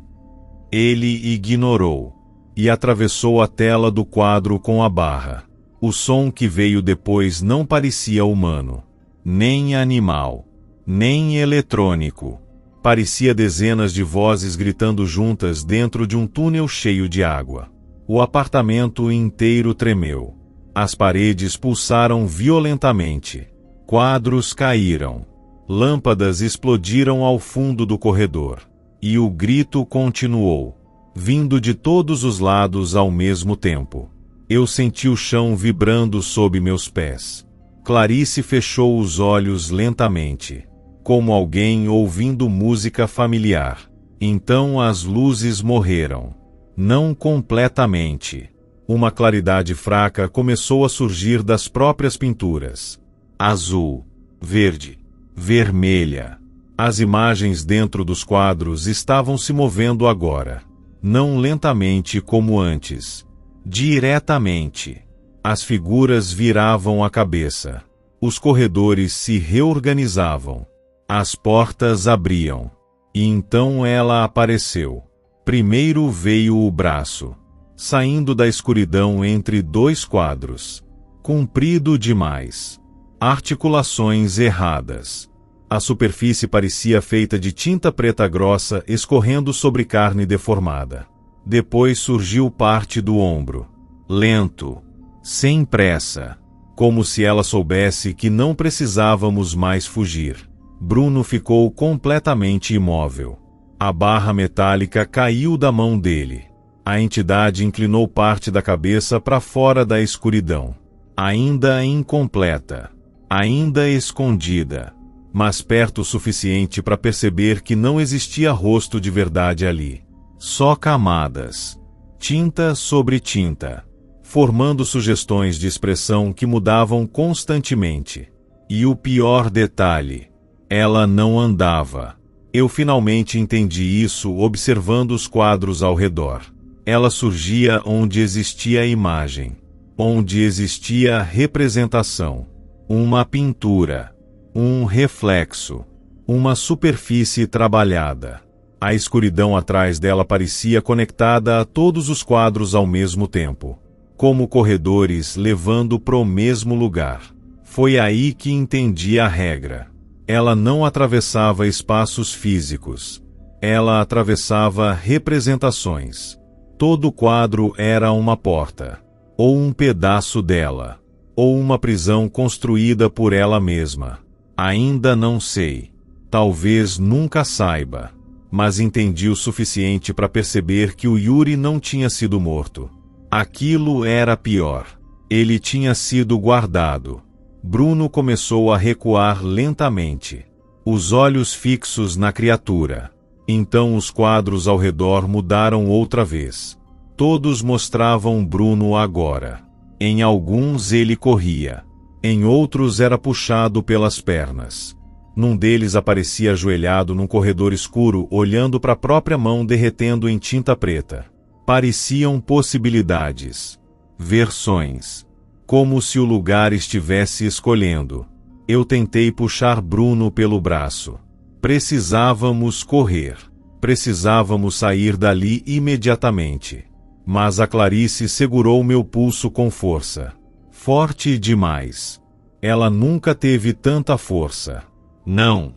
Ele ignorou. E atravessou a tela do quadro com a barra. O som que veio depois não parecia humano. Nem animal. Nem eletrônico. Parecia dezenas de vozes gritando juntas dentro de um túnel cheio de água. O apartamento inteiro tremeu. As paredes pulsaram violentamente. Quadros caíram. Lâmpadas explodiram ao fundo do corredor. E o grito continuou, vindo de todos os lados ao mesmo tempo. Eu senti o chão vibrando sob meus pés. Clarice fechou os olhos lentamente, como alguém ouvindo música familiar. Então as luzes morreram. Não completamente. Uma claridade fraca começou a surgir das próprias pinturas. azul, verde, vermelha. As imagens dentro dos quadros estavam se movendo agora. Não lentamente como antes. Diretamente. As figuras viravam a cabeça. Os corredores se reorganizavam. As portas abriam. E então ela apareceu. Primeiro veio o braço, saindo da escuridão entre dois quadros. Comprido demais. Articulações erradas. A superfície parecia feita de tinta preta grossa escorrendo sobre carne deformada. Depois surgiu parte do ombro. Lento. Sem pressa. Como se ela soubesse que não precisávamos mais fugir. Bruno ficou completamente imóvel. A barra metálica caiu da mão dele. A entidade inclinou parte da cabeça para fora da escuridão. Ainda incompleta. Ainda escondida. Mas perto o suficiente para perceber que não existia rosto de verdade ali. Só camadas. Tinta sobre tinta. Formando sugestões de expressão que mudavam constantemente. E o pior detalhe: ela não andava. Eu finalmente entendi isso observando os quadros ao redor. Ela surgia onde existia imagem. Onde existia representação. Uma pintura. Um reflexo. Uma superfície trabalhada. A escuridão atrás dela parecia conectada a todos os quadros ao mesmo tempo. Como corredores levando para o mesmo lugar. Foi aí que entendi a regra. Ela não atravessava espaços físicos. Ela atravessava representações. Todo quadro era uma porta. Ou um pedaço dela. Ou uma prisão construída por ela mesma. Ainda não sei. Talvez nunca saiba. Mas entendi o suficiente para perceber que o Yuri não tinha sido morto. Aquilo era pior. Ele tinha sido guardado. Bruno começou a recuar lentamente. Os olhos fixos na criatura. Então os quadros ao redor mudaram outra vez. Todos mostravam Bruno agora. Em alguns ele corria. Em outros era puxado pelas pernas. Num deles aparecia ajoelhado num corredor escuro, olhando para a própria mão derretendo em tinta preta. Pareciam possibilidades. Versões. Como se o lugar estivesse escolhendo. Eu tentei puxar Bruno pelo braço. Precisávamos correr. Precisávamos sair dali imediatamente. Mas a Clarice segurou meu pulso com força. Forte demais. Ela nunca teve tanta força. Não.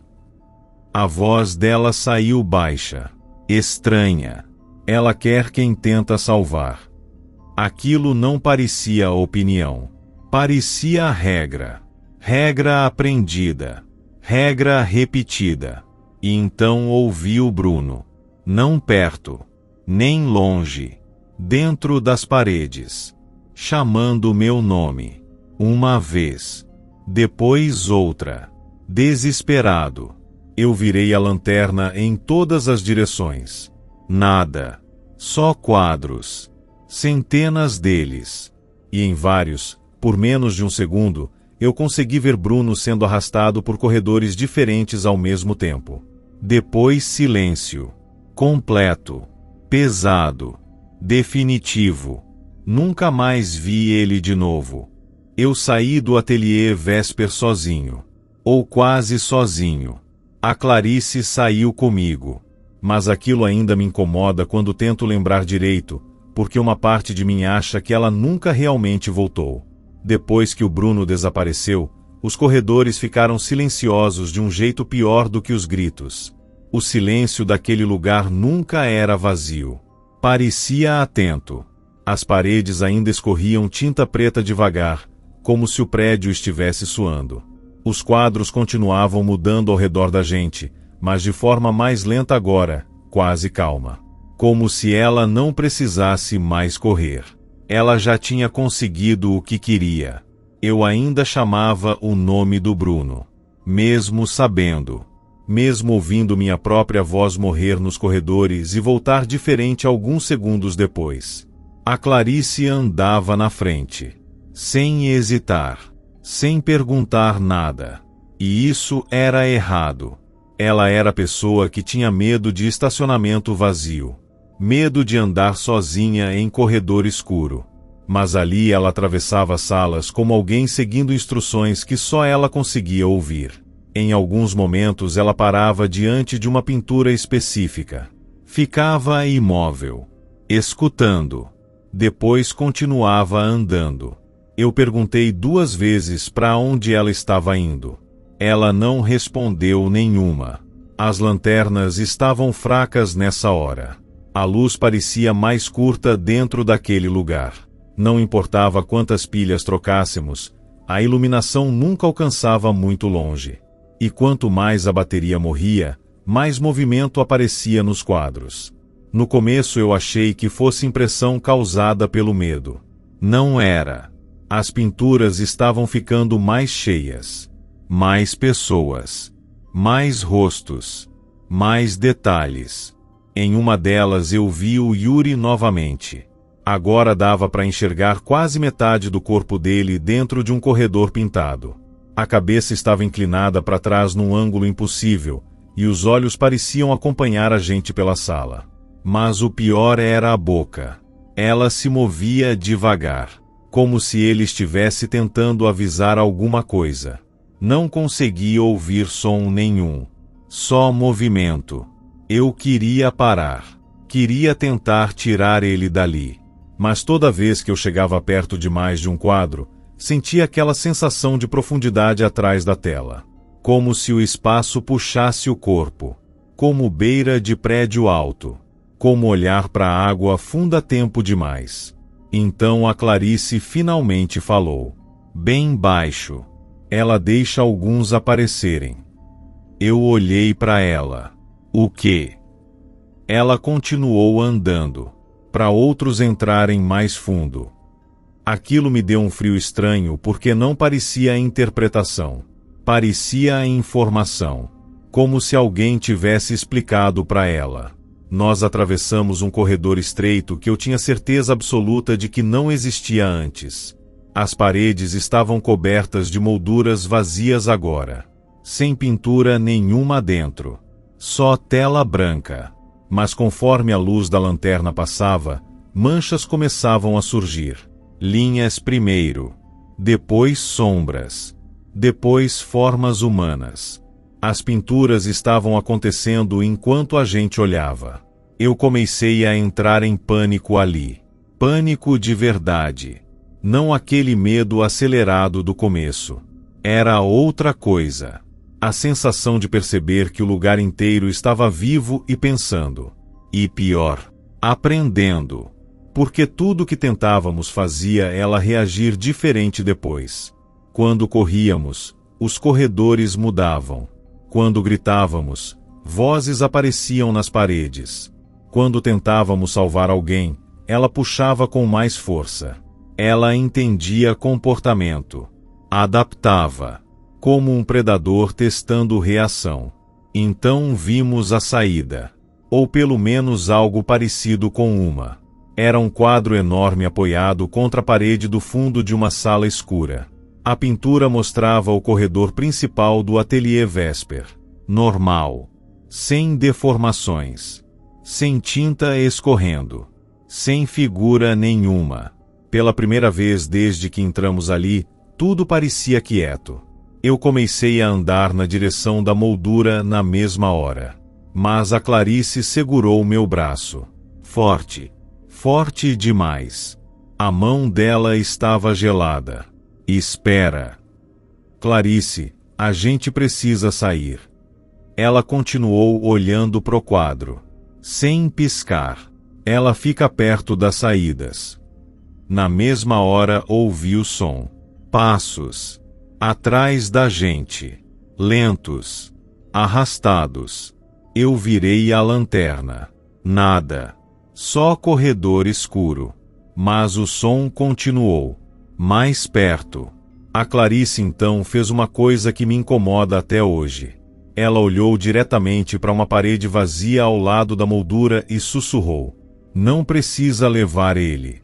A voz dela saiu baixa. Estranha. Ela quer quem tenta salvar. Aquilo não parecia opinião. Parecia a regra. Regra aprendida. Regra repetida. E então ouvi o Bruno. Não perto. Nem longe. Dentro das paredes. Chamando meu nome. Uma vez. Depois outra. Desesperado. Eu virei a lanterna em todas as direções. Nada. Só quadros. Centenas deles. E em vários, por menos de um segundo, eu consegui ver Bruno sendo arrastado por corredores diferentes ao mesmo tempo. Depois silêncio. Completo. Pesado. Definitivo. Nunca mais vi ele de novo. Eu saí do ateliê Vesper sozinho. Ou quase sozinho. A Clarice saiu comigo. Mas aquilo ainda me incomoda quando tento lembrar direito, porque uma parte de mim acha que ela nunca realmente voltou. Depois que o Bruno desapareceu, os corredores ficaram silenciosos de um jeito pior do que os gritos. O silêncio daquele lugar nunca era vazio. Parecia atento. As paredes ainda escorriam tinta preta devagar, como se o prédio estivesse suando. Os quadros continuavam mudando ao redor da gente, mas de forma mais lenta agora, quase calma. Como se ela não precisasse mais correr. Ela já tinha conseguido o que queria. Eu ainda chamava o nome do Bruno. Mesmo sabendo. Mesmo ouvindo minha própria voz morrer nos corredores e voltar diferente alguns segundos depois. A Clarice andava na frente. Sem hesitar. sem perguntar nada. E isso era errado. Ela era a pessoa que tinha medo de estacionamento vazio. Medo de andar sozinha em corredor escuro. Mas ali ela atravessava salas como alguém seguindo instruções que só ela conseguia ouvir. Em alguns momentos ela parava diante de uma pintura específica. Ficava imóvel, escutando. Depois continuava andando. Eu perguntei 2 vezes para onde ela estava indo. Ela não respondeu nenhuma. As lanternas estavam fracas nessa hora. A luz parecia mais curta dentro daquele lugar. Não importava quantas pilhas trocássemos, a iluminação nunca alcançava muito longe. E quanto mais a bateria morria, mais movimento aparecia nos quadros. No começo eu achei que fosse impressão causada pelo medo. Não era. As pinturas estavam ficando mais cheias. Mais pessoas. Mais rostos. Mais detalhes. Em uma delas eu vi o Yuri novamente. Agora dava para enxergar quase metade do corpo dele dentro de um corredor pintado. A cabeça estava inclinada para trás num ângulo impossível, e os olhos pareciam acompanhar a gente pela sala. Mas o pior era a boca. Ela se movia devagar, como se ele estivesse tentando avisar alguma coisa. Não conseguia ouvir som nenhum. Só movimento. Eu queria parar. Queria tentar tirar ele dali. Mas toda vez que eu chegava perto demais de um quadro, sentia aquela sensação de profundidade atrás da tela. Como se o espaço puxasse o corpo. Como beira de prédio alto. Como olhar para a água funda tempo demais. Então a Clarice finalmente falou. Bem baixo. Ela deixa alguns aparecerem. Eu olhei para ela. O quê? Ela continuou andando. Para outros entrarem mais fundo. Aquilo me deu um frio estranho porque não parecia interpretação. Parecia informação. Como se alguém tivesse explicado para ela. Nós atravessamos um corredor estreito que eu tinha certeza absoluta de que não existia antes. As paredes estavam cobertas de molduras vazias agora. Sem pintura nenhuma dentro. Só tela branca. Mas conforme a luz da lanterna passava, manchas começavam a surgir. Linhas primeiro. Depois sombras. Depois formas humanas. As pinturas estavam acontecendo enquanto a gente olhava. Eu comecei a entrar em pânico ali. Pânico de verdade. Não aquele medo acelerado do começo. Era outra coisa. A sensação de perceber que o lugar inteiro estava vivo e pensando. E pior, aprendendo. Porque tudo que tentávamos fazia ela reagir diferente depois. Quando corríamos, os corredores mudavam. Quando gritávamos, vozes apareciam nas paredes. Quando tentávamos salvar alguém, ela puxava com mais força. Ela entendia comportamento. Adaptava. Como um predador testando reação. Então vimos a saída. Ou pelo menos algo parecido com uma. Era um quadro enorme apoiado contra a parede do fundo de uma sala escura. A pintura mostrava o corredor principal do ateliê Vesper. Normal. Sem deformações. Sem tinta escorrendo. Sem figura nenhuma. Pela primeira vez desde que entramos ali, tudo parecia quieto. Eu comecei a andar na direção da moldura na mesma hora. Mas a Clarice segurou meu braço. Forte. Forte demais. A mão dela estava gelada. Espera. Clarice, a gente precisa sair. Ela continuou olhando pro quadro. Sem piscar. Ela fica perto das saídas. Na mesma hora ouvi o som. Passos. Atrás da gente. Lentos. Arrastados. Eu virei a lanterna. Nada. Só corredor escuro. Mas o som continuou. Mais perto. A Clarice então fez uma coisa que me incomoda até hoje. Ela olhou diretamente para uma parede vazia ao lado da moldura e sussurrou. Não precisa levar ele.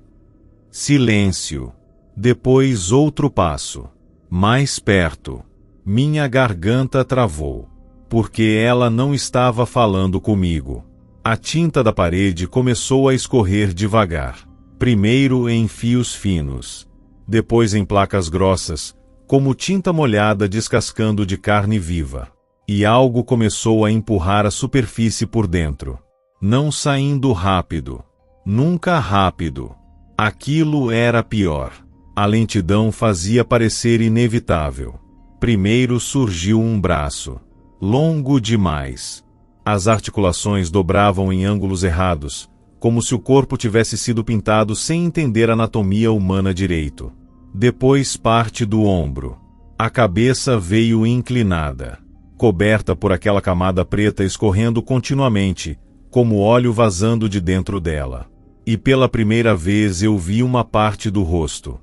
Silêncio. Depois outro passo. Mais perto. Minha garganta travou. Porque ela não estava falando comigo. A tinta da parede começou a escorrer devagar. Primeiro em fios finos. Depois em placas grossas, como tinta molhada descascando de carne viva. E algo começou a empurrar a superfície por dentro. Não saindo rápido. Nunca rápido. Aquilo era pior. A lentidão fazia parecer inevitável. Primeiro surgiu um braço. Longo demais. As articulações dobravam em ângulos errados, como se o corpo tivesse sido pintado sem entender a anatomia humana direito. Depois parte do ombro. A cabeça veio inclinada, coberta por aquela camada preta escorrendo continuamente, como óleo vazando de dentro dela. E pela primeira vez eu vi uma parte do rosto.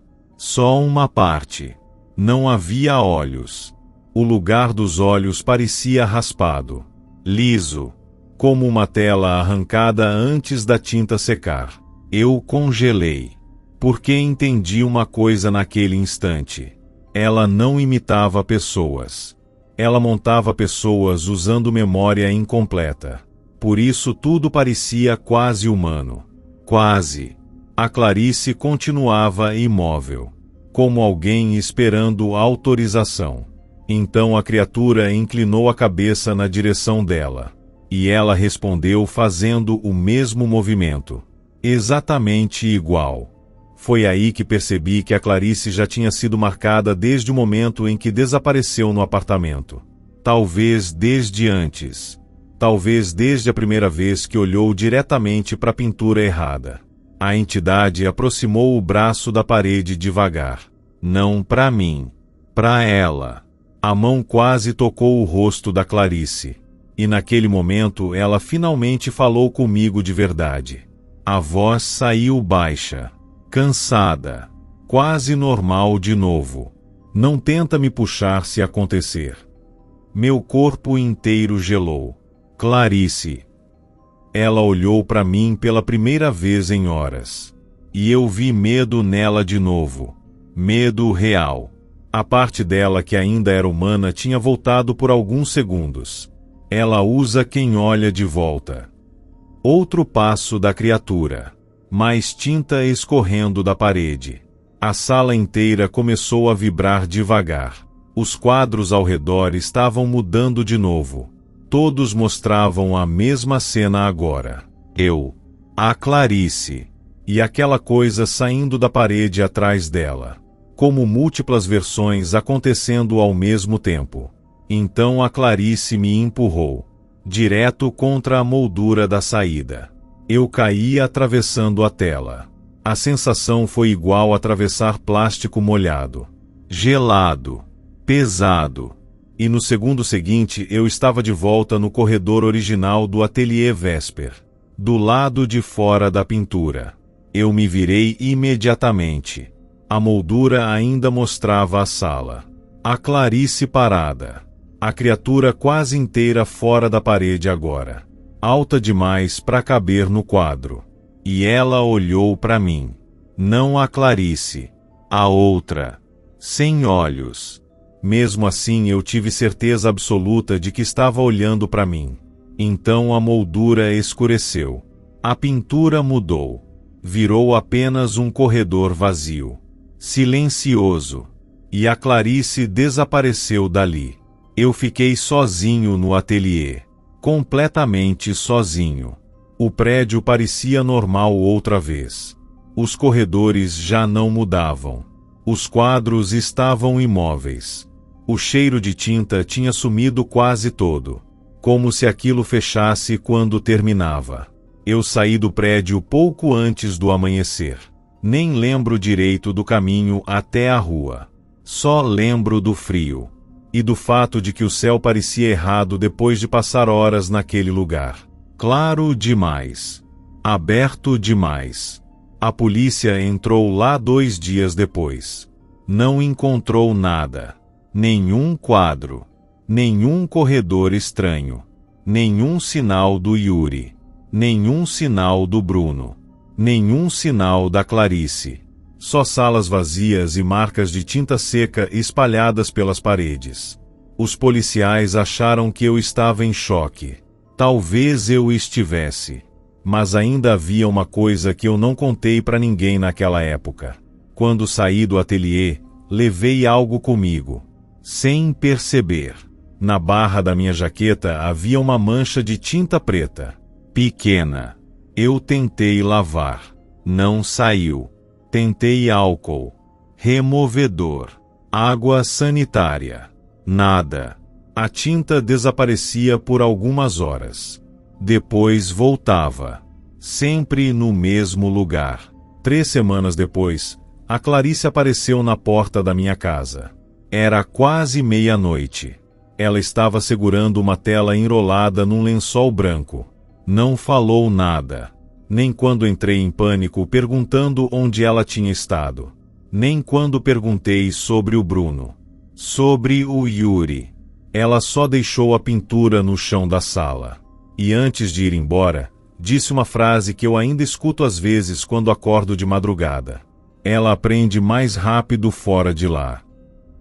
Só uma parte. Não havia olhos. O lugar dos olhos parecia raspado, liso, como uma tela arrancada antes da tinta secar. Eu congelei, porque entendi uma coisa naquele instante. Ela não imitava pessoas. Ela montava pessoas usando memória incompleta. Por isso tudo parecia quase humano. Quase. A Clarice continuava imóvel, como alguém esperando autorização. Então a criatura inclinou a cabeça na direção dela. E ela respondeu fazendo o mesmo movimento. Exatamente igual. Foi aí que percebi que a Clarice já tinha sido marcada desde o momento em que desapareceu no apartamento. Talvez desde antes. Talvez desde a primeira vez que olhou diretamente para a pintura errada. A entidade aproximou o braço da parede devagar. Não para mim. Para ela. A mão quase tocou o rosto da Clarice. E naquele momento ela finalmente falou comigo de verdade. A voz saiu baixa, cansada, quase normal de novo. Não tenta me puxar se acontecer. Meu corpo inteiro gelou. Clarice. Ela olhou para mim pela primeira vez em horas. E eu vi medo nela de novo. Medo real. A parte dela que ainda era humana tinha voltado por alguns segundos. Ela usa quem olha de volta. Outro passo da criatura. Mais tinta escorrendo da parede. A sala inteira começou a vibrar devagar. Os quadros ao redor estavam mudando de novo. Todos mostravam a mesma cena agora. Eu. A Clarice. E aquela coisa saindo da parede atrás dela. Como múltiplas versões acontecendo ao mesmo tempo. Então a Clarice me empurrou. Direto contra a moldura da saída. Eu caí atravessando a tela. A sensação foi igual a atravessar plástico molhado. Gelado. Pesado. E no segundo seguinte eu estava de volta no corredor original do Ateliê Vesper. Do lado de fora da pintura. Eu me virei imediatamente. A moldura ainda mostrava a sala. A Clarice parada. A criatura quase inteira fora da parede agora. Alta demais para caber no quadro. E ela olhou para mim. Não a Clarice. A outra. Sem olhos. Mesmo assim eu tive certeza absoluta de que estava olhando para mim. Então a moldura escureceu. A pintura mudou. Virou apenas um corredor vazio. Silencioso. E a Clarice desapareceu dali. Eu fiquei sozinho no ateliê. Completamente sozinho. O prédio parecia normal outra vez. Os corredores já não mudavam. Os quadros estavam imóveis. O cheiro de tinta tinha sumido quase todo. Como se aquilo fechasse quando terminava. Eu saí do prédio pouco antes do amanhecer. Nem lembro direito do caminho até a rua. Só lembro do frio. E do fato de que o céu parecia errado depois de passar horas naquele lugar. Claro demais. Aberto demais. A polícia entrou lá 2 dias depois. Não encontrou nada. Nenhum quadro. Nenhum corredor estranho. Nenhum sinal do Yuri. Nenhum sinal do Bruno. Nenhum sinal da Clarice. Só salas vazias e marcas de tinta seca espalhadas pelas paredes. Os policiais acharam que eu estava em choque. Talvez eu estivesse. Mas ainda havia uma coisa que eu não contei para ninguém naquela época. Quando saí do ateliê, levei algo comigo. Sem perceber. Na barra da minha jaqueta havia uma mancha de tinta preta. Pequena. Eu tentei lavar. Não saiu. Tentei álcool. Removedor. Água sanitária. Nada. A tinta desaparecia por algumas horas. Depois voltava. Sempre no mesmo lugar. 3 semanas depois, a Clarice apareceu na porta da minha casa. Era quase meia-noite. Ela estava segurando uma tela enrolada num lençol branco. Não falou nada. Nem quando entrei em pânico perguntando onde ela tinha estado. Nem quando perguntei sobre o Bruno. Sobre o Yuri. Ela só deixou a pintura no chão da sala. E antes de ir embora, disse uma frase que eu ainda escuto às vezes quando acordo de madrugada. Ela aprende mais rápido fora de lá.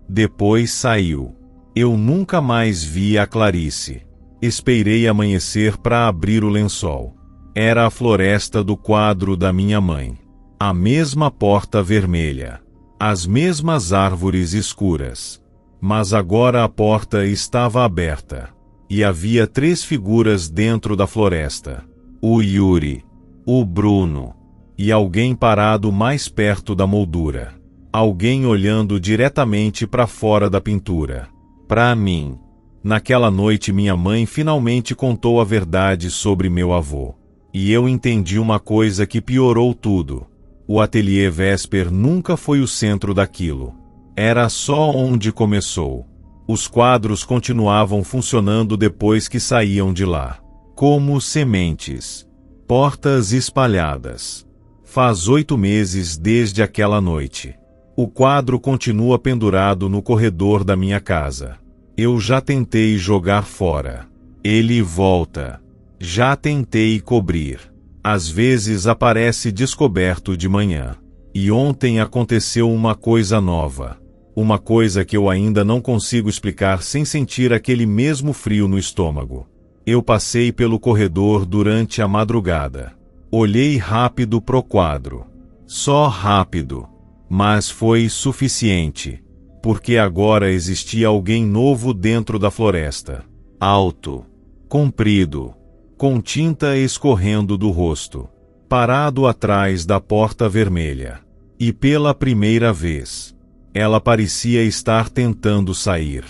Depois saiu. Eu nunca mais vi a Clarice. Esperei amanhecer para abrir o lençol. Era a floresta do quadro da minha mãe. A mesma porta vermelha. As mesmas árvores escuras. Mas agora a porta estava aberta. E havia 3 figuras dentro da floresta. O Yuri. O Bruno. E alguém parado mais perto da moldura. Alguém olhando diretamente para fora da pintura. Para mim. Naquela noite minha mãe finalmente contou a verdade sobre meu avô. E eu entendi uma coisa que piorou tudo. O ateliê Vesper nunca foi o centro daquilo. Era só onde começou. Os quadros continuavam funcionando depois que saíam de lá. Como sementes. Portas espalhadas. Faz 8 meses desde aquela noite. O quadro continua pendurado no corredor da minha casa. Eu já tentei jogar fora. Ele volta. Já tentei cobrir. Às vezes aparece descoberto de manhã. E ontem aconteceu uma coisa nova. Uma coisa que eu ainda não consigo explicar sem sentir aquele mesmo frio no estômago. Eu passei pelo corredor durante a madrugada. Olhei rápido pro quadro. Só rápido. Mas foi suficiente. Porque agora existia alguém novo dentro da floresta. Alto. Comprido. Com tinta escorrendo do rosto. Parado atrás da porta vermelha. E pela primeira vez, ela parecia estar tentando sair.